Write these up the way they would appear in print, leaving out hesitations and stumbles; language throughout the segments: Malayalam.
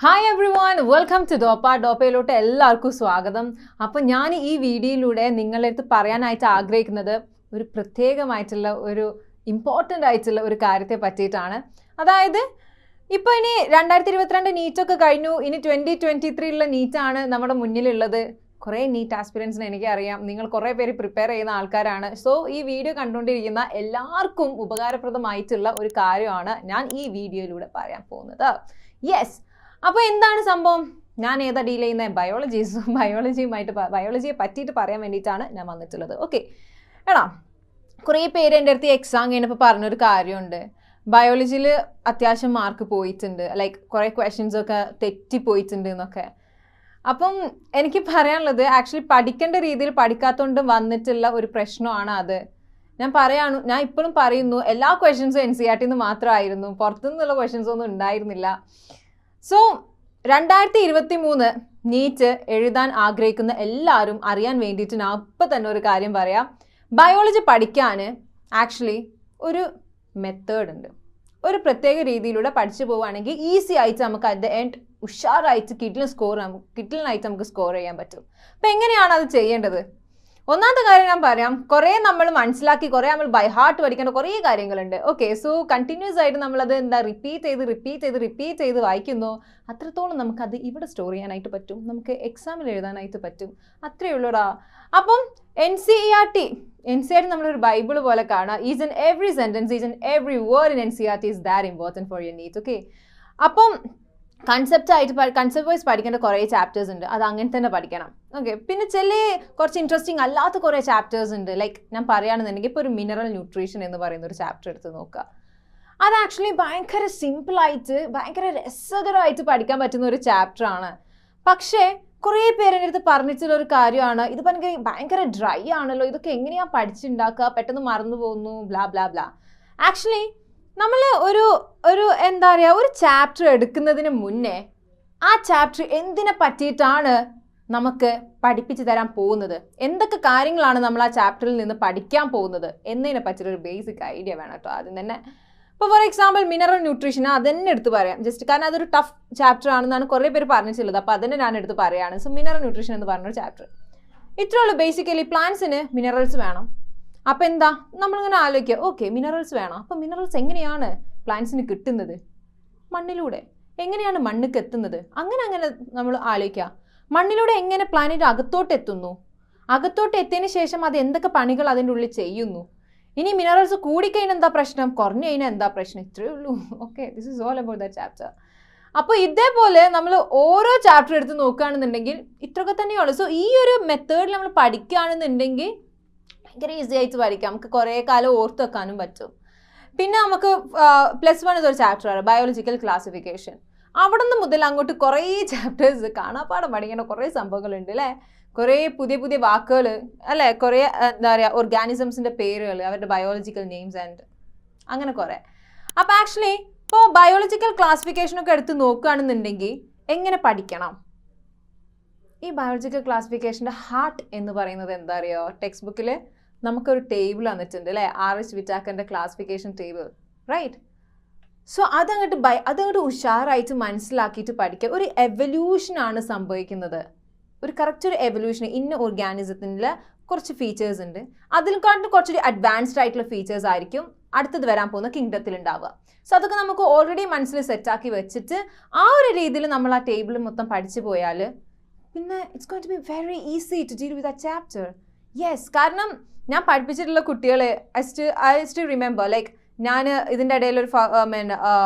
Hi everyone, welcome to ഡോപ്പയിലോട്ട് എല്ലാവർക്കും സ്വാഗതം. അപ്പം ഞാൻ ഈ വീഡിയോയിലൂടെ നിങ്ങളുടെ അടുത്ത് പറയാനായിട്ട് ആഗ്രഹിക്കുന്നത് ഒരു പ്രത്യേകമായിട്ടുള്ള ഒരു ഇമ്പോർട്ടൻ്റ് ആയിട്ടുള്ള ഒരു കാര്യത്തെ പറ്റിയിട്ടാണ്. അതായത് ഇപ്പോൾ ഇനി 2022 നീറ്റൊക്കെ കഴിഞ്ഞു, ഇനി 2023 നീറ്റാണ് നമ്മുടെ മുന്നിലുള്ളത്. കുറേ നീറ്റ് ആസ്പിരൻസിന് എനിക്കറിയാം, നിങ്ങൾ കുറേ പേര് പ്രിപ്പയർ ചെയ്യുന്ന ആൾക്കാരാണ്. സോ ഈ വീഡിയോ കണ്ടുകൊണ്ടിരിക്കുന്ന എല്ലാവർക്കും ഉപകാരപ്രദമായിട്ടുള്ള ഒരു കാര്യമാണ് ഞാൻ ഈ വീഡിയോയിലൂടെ പറയാൻ പോകുന്നത്. യെസ്, അപ്പോൾ എന്താണ് സംഭവം? ഞാൻ ഏതാ ഡീൽ ചെയ്യുന്നത്? ബയോളജിയെ പറ്റിയിട്ട് പറയാൻ വേണ്ടിയിട്ടാണ് ഞാൻ വന്നിട്ടുള്ളത്. ഓക്കെ എടാ, കുറേ പേര് എൻ്റെ അടുത്ത് എക്സാം കഴിഞ്ഞപ്പോൾ പറഞ്ഞൊരു കാര്യമുണ്ട്, ബയോളജിയിൽ അത്യാവശ്യം മാർക്ക് പോയിട്ടുണ്ട്, ലൈക്ക് കുറേ ക്വസ്റ്റ്യൻസൊക്കെ തെറ്റിപ്പോയിട്ടുണ്ട് എന്നൊക്കെ. അപ്പം എനിക്ക് പറയാനുള്ളത്, ആക്ച്വലി പഠിക്കേണ്ട രീതിയിൽ പഠിക്കാത്തതുകൊണ്ട് വന്നിട്ടുള്ള ഒരു പ്രശ്നമാണ് അത്. ഞാൻ ഇപ്പോഴും പറയുന്നു, എല്ലാ ക്വസ്റ്റ്യൻസും NCERT മാത്രമായിരുന്നു, പുറത്തുനിന്നുള്ള ക്വസ്റ്റ്യൻസ് ഒന്നും ഉണ്ടായിരുന്നില്ല. സോ 2023 നീറ്റ് എഴുതാൻ ആഗ്രഹിക്കുന്ന എല്ലാവരും അറിയാൻ വേണ്ടിയിട്ട് ഞാൻ ഇപ്പം തന്നെ ഒരു കാര്യം പറയാം. ബയോളജി പഠിക്കാൻ ആക്ച്വലി ഒരു മെത്തേഡ് ഉണ്ട്. ഒരു പ്രത്യേക രീതിയിലൂടെ പഠിച്ചു പോവുകയാണെങ്കിൽ ഈസി ആയിട്ട് നമുക്ക് അറ്റ് ദ എൻഡ് ഉഷാറായിട്ട് കിട്ടിലിനായിട്ട് നമുക്ക് സ്കോർ ചെയ്യാൻ പറ്റും. അപ്പം എങ്ങനെയാണ് അത് ചെയ്യേണ്ടത്? ഒന്നാമത്തെ കാര്യം ഞാൻ പറയാം, കുറേ നമ്മൾ മനസ്സിലാക്കി, കുറേ നമ്മൾ ബൈ ഹാർട്ട് പഠിക്കേണ്ട കുറേ കാര്യങ്ങളുണ്ട്. ഓക്കെ, സോ കണ്ടിന്യൂസ് ആയിട്ട് നമ്മളത് റിപ്പീറ്റ് ചെയ്ത് വായിക്കുന്നു, അത്രത്തോളം നമുക്കത് ഇവിടെ സ്റ്റോർ ചെയ്യാനായിട്ട് പറ്റും, നമുക്ക് എക്സാമിൽ എഴുതാനായിട്ട് പറ്റും. അത്രയേ ഉള്ളൂടാ. അപ്പം NCERT നമ്മളൊരു ബൈബിൾ പോലെ കാണാം. Each and every sentence, each and every word in NCERT is that important for your NEET. Okay, അപ്പം കൺസെപ്റ്റ് വൈസ് പഠിക്കേണ്ട കുറേ ചാപ്റ്റേഴ്സ് ഉണ്ട്, അത് അങ്ങനെ തന്നെ പഠിക്കണം. ഓക്കെ, പിന്നെ കുറച്ച് ഇൻട്രസ്റ്റിംഗ് അല്ലാത്ത കുറേ ചാപ്റ്റേഴ്സ് ഉണ്ട്. ലൈക്ക് ഞാൻ പറയുകയാണെന്നുണ്ടെങ്കിൽ ഇപ്പോൾ ഒരു മിനറൽ ന്യൂട്രീഷൻ എന്ന് പറയുന്ന ഒരു ചാപ്റ്റർ എടുത്ത് നോക്കുക. അത് ആക്ച്വലി ഭയങ്കര സിമ്പിളായിട്ട് ഭയങ്കര രസകരമായിട്ട് പഠിക്കാൻ പറ്റുന്ന ഒരു ചാപ്റ്ററാണ്. പക്ഷേ കുറേ പേരെൻ്റെ അടുത്ത് പറഞ്ഞിട്ടുള്ള ഒരു കാര്യമാണ്, ഇത് ഭയങ്കര ഡ്രൈ ആണല്ലോ, ഇതൊക്കെ എങ്ങനെയാണ് പഠിച്ചുണ്ടാക്കുക, പെട്ടെന്ന് മറന്നു പോകുന്നു, ബ്ലാ ബ്ലാ ബ്ലാ. ആക്ച്വലി നമ്മൾ എന്താ പറയുക, ഒരു ചാപ്റ്റർ എടുക്കുന്നതിന് മുന്നേ ആ ചാപ്റ്റർ എന്തിനെ പറ്റിയിട്ടാണ് നമുക്ക് പഠിപ്പിച്ച് തരാൻ പോകുന്നത്, എന്തൊക്കെ കാര്യങ്ങളാണ് നമ്മൾ ആ ചാപ്റ്ററിൽ നിന്ന് പഠിക്കാൻ പോകുന്നത് എന്നതിനെ പറ്റിയൊരു ബേസിക് ഐഡിയ വേണം കേട്ടോ ആദ്യം തന്നെ. ഇപ്പോൾ ഫോർ എക്സാമ്പിൾ മിനറൽ ന്യൂട്രീഷൻ അതന്നെ എടുത്ത് പറയാം, ജസ്റ്റ് കാരണം അതൊരു ടഫ് ചാപ്റ്റർ ആണെന്നാണ് കുറേ പേര് പറഞ്ഞിട്ടുള്ളത്. അപ്പോൾ അതന്നെ ഞാൻ എടുത്ത് പറയുകയാണ്. സോ മിനറൽ ന്യൂട്രീഷൻ എന്ന് പറഞ്ഞൊരു ചാപ്റ്റർ ഇത്രേ ഉള്ളൂ. ബേസിക്കലി പ്ലാന്റ്സിന് മിനറൽസ് വേണം. അപ്പം എന്താ നമ്മളിങ്ങനെ ആലോചിക്കുക, ഓക്കെ മിനറൽസ് വേണം, അപ്പം മിനറൽസ് എങ്ങനെയാണ് പ്ലാന്റ്സിന് കിട്ടുന്നത്? മണ്ണിലൂടെ. എങ്ങനെയാണ് മണ്ണിലേക്ക് എത്തുന്നത്? അങ്ങനെ നമ്മൾ ആലോചിക്കുക. മണ്ണിലൂടെ എങ്ങനെ പ്ലാനറ്റ് അകത്തോട്ട് എത്തുന്നു, അകത്തോട്ട് എത്തിയതിന് ശേഷം അത് എന്തൊക്കെ പണികൾ അതിൻ്റെ ഉള്ളിൽ ചെയ്യുന്നു. ഇനി മിനറൽസ് കൂടിക്കഴിഞ്ഞാൽ എന്താ പ്രശ്നം, കുറഞ്ഞു കഴിഞ്ഞാൽ എന്താ പ്രശ്നം, ഇത്രയേ ഉള്ളൂ. Okay, this is all about that chapter. അപ്പോൾ ഇതേപോലെ നമ്മൾ ഓരോ ചാപ്റ്റർ എടുത്ത് നോക്കുകയാണെന്നുണ്ടെങ്കിൽ ഇത്രയൊക്കെ തന്നെയുള്ളൂ. സോ ഈ ഒരു മെത്തേഡിൽ നമ്മൾ പഠിക്കുകയാണെന്നുണ്ടെങ്കിൽ ഭയങ്കര ഈസി ആയിട്ട് പഠിക്കാം, നമുക്ക് കുറേ കാലം ഓർത്ത് വെക്കാനും പറ്റും. പിന്നെ നമുക്ക് +1 ഒരു ചാപ്റ്ററാണ് ബയോളജിക്കൽ ക്ലാസിഫിക്കേഷൻ. അവിടെ നിന്ന് മുതൽ അങ്ങോട്ട് കുറേ ചാപ്റ്റേഴ്സ് കാണാപ്പാടം പഠിക്കേണ്ട കുറേ സംഭവങ്ങളുണ്ട് അല്ലേ, കുറേ പുതിയ വാക്കുകൾ അല്ലേ, കുറേ എന്താ പറയുക ഓർഗാനിസംസിൻ്റെ പേരുകൾ, അവരുടെ ബയോളജിക്കൽ നെയിംസ് ആൻഡ് അങ്ങനെ കുറേ. അപ്പോൾ ആക്ച്വലി ഇപ്പോൾ ബയോളജിക്കൽ ക്ലാസിഫിക്കേഷനൊക്കെ എടുത്ത് നോക്കുകയാണെന്നുണ്ടെങ്കിൽ എങ്ങനെ പഠിക്കണം? ഈ ബയോളജിക്കൽ ക്ലാസിഫിക്കേഷൻ്റെ ഹാർട്ട് എന്ന് പറയുന്നത് എന്താ അറിയോ? ടെക്സ്റ്റ് ബുക്കിൽ നമുക്കൊരു ടേബിൾ വന്നിട്ടുണ്ട് അല്ലേ, RH വിറ്റാക്കറിൻ്റെ ക്ലാസിഫിക്കേഷൻ ടേബിൾ, റൈറ്റ്? സോ അതങ്ങോട്ട് ഉഷാറായിട്ട് മനസ്സിലാക്കിയിട്ട് പഠിക്കുക. ഒരു എവല്യൂഷനാണ് സംഭവിക്കുന്നത്, ഒരു കറക്റ്റ് ഒരു എവല്യൂഷൻ. ഇന്ന ഓർഗാനിസത്തിൽ കുറച്ച് ഫീച്ചേഴ്സ് ഉണ്ട്, അതിനെക്കാട്ടും കുറച്ചൊരു അഡ്വാൻസ്ഡ് ആയിട്ടുള്ള ഫീച്ചേഴ്സ് ആയിരിക്കും അടുത്തത് വരാൻ പോകുന്ന കിങ്ഡത്തിൽ ഉണ്ടാവുക. സോ അതൊക്കെ നമുക്ക് ഓൾറെഡി മനസ്സിൽ സെറ്റാക്കി വെച്ചിട്ട് ആ ഒരു രീതിയിൽ നമ്മൾ ആ ടേബിൾ മൊത്തം പഠിച്ചു പോയാൽ പിന്നെ it's going to be very easy to deal with ആ ചാപ്റ്റർ. യെസ്, കാരണം ഞാൻ പഠിപ്പിച്ചിട്ടുള്ള കുട്ടികളെ ഐ സ്റ്റിൽ റിമെമ്പർ, ലൈക്ക് ഞാൻ ഇതിൻ്റെ ഇടയിലൊരു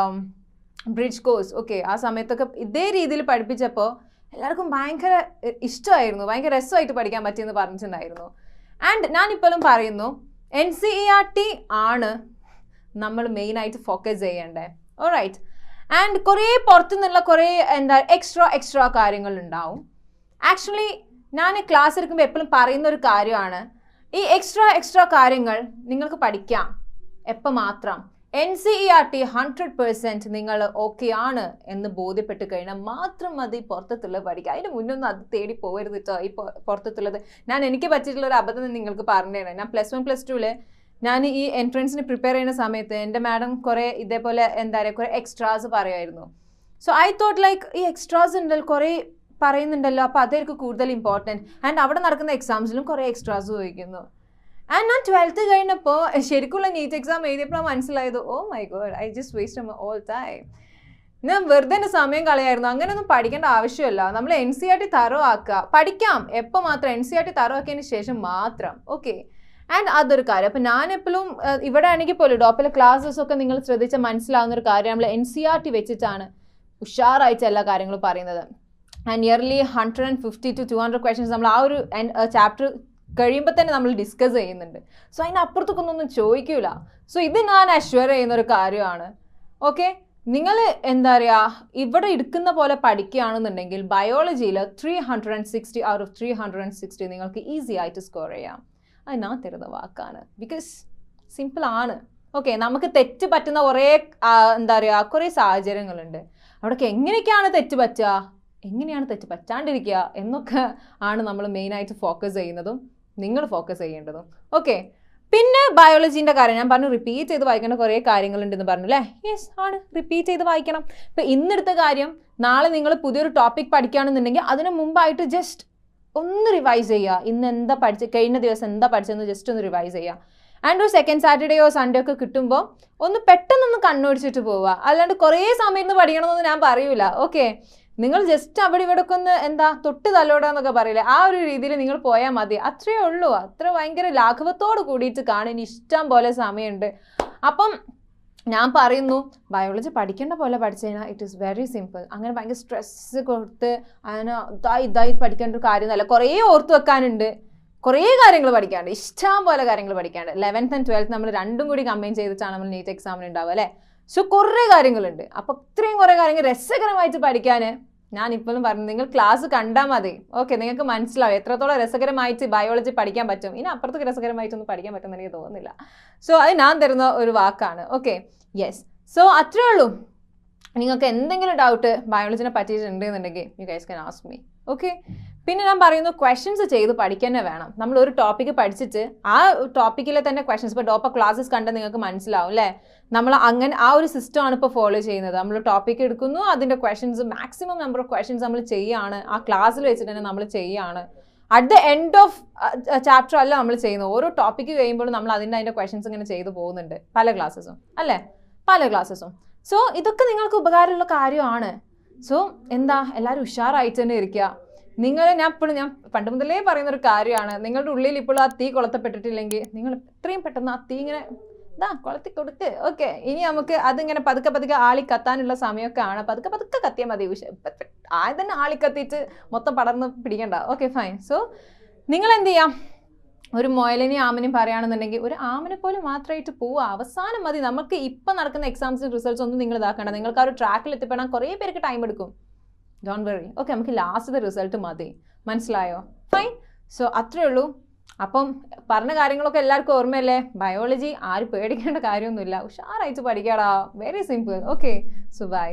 ബ്രിഡ്ജ് കോഴ്സ്, ഓക്കെ, ആ സമയത്തൊക്കെ ഇതേ രീതിയിൽ പഠിപ്പിച്ചപ്പോൾ എല്ലാവർക്കും ഭയങ്കര ഇഷ്ടമായിരുന്നു, ഭയങ്കര രസമായിട്ട് പഠിക്കാൻ പറ്റിയെന്ന് പറഞ്ഞിട്ടുണ്ടായിരുന്നു. ആൻഡ് ഞാനിപ്പോഴും പറയുന്നു, NCERT ആണ് നമ്മൾ മെയിനായിട്ട് ഫോക്കസ് ചെയ്യേണ്ടത്. ഓൾറൈറ്റ്. ആൻഡ് കുറേ പുറത്തുനിന്നുള്ള കുറേ എക്സ്ട്രാ കാര്യങ്ങളുണ്ടാവും. ആക്ച്വലി ഞാൻ ക്ലാസ് എടുക്കുമ്പോൾ എപ്പോഴും പറയുന്ന ഒരു കാര്യമാണ്, ഈ എക്സ്ട്രാ കാര്യങ്ങൾ നിങ്ങൾക്ക് പഠിക്കാം എപ്പോൾ മാത്രം NCERT 100% നിങ്ങൾ ഓക്കെ ആണ് എന്ന് ബോധ്യപ്പെട്ട് കഴിഞ്ഞാൽ മാത്രം മതി പുറത്തുള്ളത് പഠിക്കുക. അതിന് മുന്നൊന്നും അത് തേടി പോകരുത് കേട്ടോ. ഈ പുറത്തുള്ളത് എനിക്ക് പറ്റിയിട്ടുള്ള ഒരു അബദ്ധം നിങ്ങൾക്ക് പറഞ്ഞു തരാം. ഞാൻ +1 +2 ഞാൻ ഈ എൻട്രൻസിന് പ്രിപ്പയർ ചെയ്യുന്ന സമയത്ത് എൻ്റെ മാഡം കുറേ ഇതേപോലെ എന്താ പറയുക കുറേ എക്സ്ട്രാസ് പറയുമായിരുന്നു. സോ ഐ തോട്ട് ലൈക്ക് ഈ എക്സ്ട്രാസ് ഉണ്ടല്ലോ, കുറേ പറയുന്നുണ്ടല്ലോ, അപ്പോൾ അതായിരിക്കും കൂടുതൽ ഇമ്പോർട്ടൻറ്റ്. ആൻഡ് അവിടെ നടക്കുന്ന എക്സാംസിലും കുറേ എക്സ്ട്രാസ് ചോദിക്കുന്നു. ആൻഡ് ഞാൻ 12th കഴിഞ്ഞപ്പോൾ ശരിക്കുള്ള നീറ്റ് എക്സാം എഴുതിയപ്പോൾ മനസ്സിലായത്, oh my God, I just waste all time. ഞാൻ വെറുതെ എൻ്റെ സമയം കളയായിരുന്നു. അങ്ങനെയൊന്നും പഠിക്കേണ്ട ആവശ്യമില്ല. നമ്മൾ NCERT തറോ ആക്കുക, പഠിക്കാം എപ്പോൾ മാത്രം, NCERT തറോ ആക്കിയതിന് ശേഷം മാത്രം. ഓക്കെ. ആൻഡ് അതൊരു കാര്യം. അപ്പം ഞാനെപ്പോഴും ഇവിടെ ആണെങ്കിൽ പോലും ഡോപ്പിലെ ക്ലാസ്സസൊക്കെ നിങ്ങൾ ശ്രദ്ധിച്ചാൽ മനസ്സിലാവുന്ന ഒരു കാര്യം, നമ്മൾ NCERT വെച്ചിട്ടാണ് ഉഷാറായിട്ട് എല്ലാ കാര്യങ്ങളും പറയുന്നത്. ആൻഡ് ഇയർലി 150 to 200 ക്വസ്റ്റ്യൻസ് നമ്മൾ ആ ഒരു ചാപ്റ്റർ കഴിയുമ്പോൾ തന്നെ നമ്മൾ ഡിസ്കസ് ചെയ്യുന്നുണ്ട്. സോ അതിനപ്പുറത്തേക്കൊന്നും ചോദിക്കൂല. സോ ഇത് ഞാൻ അഷ്വർ ചെയ്യുന്ന ഒരു കാര്യമാണ്. ഓക്കെ, നിങ്ങൾ എന്താ പറയുക, ഇവിടെ എടുക്കുന്ന പോലെ പഠിക്കുകയാണെന്നുണ്ടെങ്കിൽ ബയോളജിയിൽ 360 out of 360 നിങ്ങൾക്ക് ഈസി ആയിട്ട് സ്കോർ ചെയ്യാം. അത് ഞാൻ തരുന്ന വാക്കാണ്. ബിക്കോസ് സിമ്പിളാണ്. ഓക്കെ, നമുക്ക് തെറ്റ് പറ്റുന്ന കുറേ എന്താ പറയുക കുറേ സാഹചര്യങ്ങളുണ്ട്. അവിടെയൊക്കെ എങ്ങനെയൊക്കെയാണ് തെറ്റ് പറ്റുക, എങ്ങനെയാണ് തെറ്റ് പറ്റാണ്ടിരിക്കുക എന്നൊക്കെ ആണ് നമ്മൾ മെയിനായിട്ട് ഫോക്കസ് ചെയ്യുന്നതും നിങ്ങൾ ഫോക്കസ് ചെയ്യേണ്ടതും. ഓക്കെ, പിന്നെ ബയോളജീൻ്റെ കാര്യം ഞാൻ പറഞ്ഞു, റിപ്പീറ്റ് ചെയ്ത് വായിക്കേണ്ട കുറേ കാര്യങ്ങളുണ്ടെന്ന് പറഞ്ഞു അല്ലേ? യെസ് ആണ്, റിപ്പീറ്റ് ചെയ്ത് വായിക്കണം. ഇപ്പം ഇന്നെടുത്ത കാര്യം നാളെ നിങ്ങൾ പുതിയൊരു ടോപ്പിക് പഠിക്കുകയാണെന്നുണ്ടെങ്കിൽ അതിന് മുമ്പായിട്ട് ജസ്റ്റ് ഒന്ന് റിവൈസ് ചെയ്യുക. ഇന്ന് എന്താ കഴിഞ്ഞ ദിവസം എന്താ പഠിച്ചതെന്ന് ജസ്റ്റ് ഒന്ന് റിവൈസ് ചെയ്യുക. ആൻഡ് ഒരു സെക്കൻഡ് സാറ്റർഡേയോ സൺഡേ ഒക്കെ കിട്ടുമ്പോൾ ഒന്ന് പെട്ടെന്നൊന്ന് കണ്ണോടിച്ചിട്ട് പോവുക. അല്ലാണ്ട് കുറേ സമയം ഇരുന്ന് പഠിക്കണമെന്ന് ഞാൻ പറയൂല. ഓക്കെ, നിങ്ങൾ ജസ്റ്റ് അവിടെ ഇവിടെ ഒക്കെ ഒന്ന് എന്താ തൊട്ട് തലോടാന്നൊക്കെ പറയില്ലേ, ആ ഒരു രീതിയിൽ നിങ്ങൾ പോയാൽ മതി. അത്രയേ ഉള്ളൂ. അത്ര ഭയങ്കര ലാഘവത്തോട് കൂടിയിട്ട് കാണാൻ ഇഷ്ടം പോലെ സമയമുണ്ട്. അപ്പം ഞാൻ പറയുന്നു, ബയോളജി പഠിക്കേണ്ട പോലെ പഠിച്ചു കഴിഞ്ഞാൽ ഇറ്റ് ഈസ് വെരി സിമ്പിൾ. അങ്ങനെ ഭയങ്കര സ്ട്രെസ് കൊടുത്ത് അങ്ങനെ ഇതായി പഠിക്കേണ്ട ഒരു കാര്യമൊന്നുമല്ല. കുറേ ഓർത്ത് വെക്കാനുണ്ട്, കുറേ കാര്യങ്ങൾ പഠിക്കാനുണ്ട്, ഇഷ്ടം പോലെ കാര്യങ്ങൾ പഠിക്കാനുണ്ട്. 11th and 12th നമ്മൾ രണ്ടും കൂടി കമ്പൈൻ ചെയ്തിട്ടാണ് നമ്മൾ നീറ്റ് എക്സാമിന് ഉണ്ടാവുക അല്ലേ? സോ കുറേ കാര്യങ്ങളുണ്ട്. അപ്പോൾ ഇത്രയും കുറേ കാര്യങ്ങൾ രസകരമായിട്ട് പഠിക്കാൻ ഞാൻ ഇപ്പോഴും പറഞ്ഞു, നിങ്ങൾ ക്ലാസ് കണ്ടാൽ മതി. ഓക്കെ, നിങ്ങൾക്ക് മനസ്സിലാവും എത്രത്തോളം രസകരമായിട്ട് ബയോളജി പഠിക്കാൻ പറ്റും. ഇനി അപ്പുറത്തേക്ക് രസകരമായിട്ടൊന്നും പഠിക്കാൻ പറ്റുമെന്ന് എനിക്ക് തോന്നുന്നില്ല. സോ അത് ഞാൻ തരുന്ന ഒരു വാക്കാണ്. Okay, yes. സോ അത്രേ ഉള്ളൂ. നിങ്ങൾക്ക് എന്തെങ്കിലും ഡൗട്ട് ബയോളജിനെ പറ്റിയിട്ടുണ്ടെന്നുണ്ടെങ്കിൽ you guys can ask me. Okay, പിന്നെ ഞാൻ പറയുന്നു, ക്വസ്റ്റ്യൻസ് ചെയ്ത് പഠിക്കാൻ തന്നെ വേണം. നമ്മൾ ഒരു ടോപ്പിക്ക് പഠിച്ചിട്ട് ആ ടോപ്പിക്കിലെ തന്നെ ക്വസ്റ്റ്യൻസ്, ഇപ്പോൾ ഡോപ്പ ക്ലാസ്സസ് കണ്ടാൽ നിങ്ങൾക്ക് മനസ്സിലാവും അല്ലേ? നമ്മൾ അങ്ങനെ ആ ഒരു സിസ്റ്റമാണ് ഇപ്പോൾ ഫോളോ ചെയ്യുന്നത്. നമ്മൾ ടോപ്പിക്ക് എടുക്കുന്നു, അതിൻ്റെ questions maximum number of questions നമ്മൾ ചെയ്യുകയാണ്. ആ ക്ലാസ്സിൽ വെച്ചിട്ട് തന്നെ നമ്മൾ ചെയ്യുകയാണ്. At the end of chapter അല്ല നമ്മൾ ചെയ്യുന്നത്. ഓരോ ടോപ്പിക്ക് കഴിയുമ്പോഴും നമ്മൾ അതിൻ്റെ ക്വസ്റ്റ്യൻസ് ഇങ്ങനെ ചെയ്തു പോകുന്നുണ്ട് പല ക്ലാസ്സസും അല്ലേ? പല ക്ലാസ്സസും. സോ ഇതൊക്കെ നിങ്ങൾക്ക് ഉപകാരമുള്ള കാര്യമാണ്. സോ എന്താ, എല്ലാവരും ഉഷാറായിട്ട് തന്നെ ഇരിക്കുക. ഞാൻ പണ്ട് മുതലേ പറയുന്നൊരു കാര്യമാണ്, നിങ്ങളുടെ ഉള്ളിൽ ഇപ്പോൾ ആ തീ കൊളുത്തപ്പെട്ടിട്ടില്ലെങ്കിൽ നിങ്ങൾ എത്രയും പെട്ടെന്ന് ആ തീ ഇങ്ങനെ കൊളുത്തി കൊടുക്ക്. ഓക്കെ, ഇനി നമുക്ക് അതിങ്ങനെ പതുക്കെ ആളി കത്താനുള്ള സമയമൊക്കെ ആണ്. പതുക്കെ കത്തിയാൽ മതി. ആദ്യം തന്നെ ആളി കത്തിയിട്ട് മൊത്തം പടർന്ന് പിടിക്കണ്ട. Okay, fine. സോ നിങ്ങൾ എന്ത് ചെയ്യാം, ഒരു മുയലിനെയും ആമനെയും പറയുകയാണെന്നുണ്ടെങ്കിൽ ഒരു ആമനെ പോലെ മാത്രമായിട്ട് പോവുക. അവസാനം മതി. നമുക്ക് ഇപ്പം നടക്കുന്ന എക്സാംസിന് റിസൾട്ട്സ് ഒന്നും നിങ്ങൾ ഇതാക്കണ്ട. നിങ്ങൾക്ക് ആ ഒരു ട്രാക്കിൽ എത്തിപ്പെടാൻ കുറേ പേർക്ക് ടൈം എടുക്കും. Don't worry. ഓക്കെ, നമുക്ക് ലാസ്റ്റ് റിസൾട്ട് മതി. മനസ്സിലായോ? ഫൈൻ. സോ അത്രേ ഉള്ളൂ. അപ്പം പറഞ്ഞ കാര്യങ്ങളൊക്കെ എല്ലാവർക്കും ഓർമ്മയല്ലേ? ബയോളജി ആരും പേടിക്കേണ്ട കാര്യമൊന്നുമില്ല. ഉഷാറായിട്ട് പഠിക്കാടാ. Very simple. Okay, so by.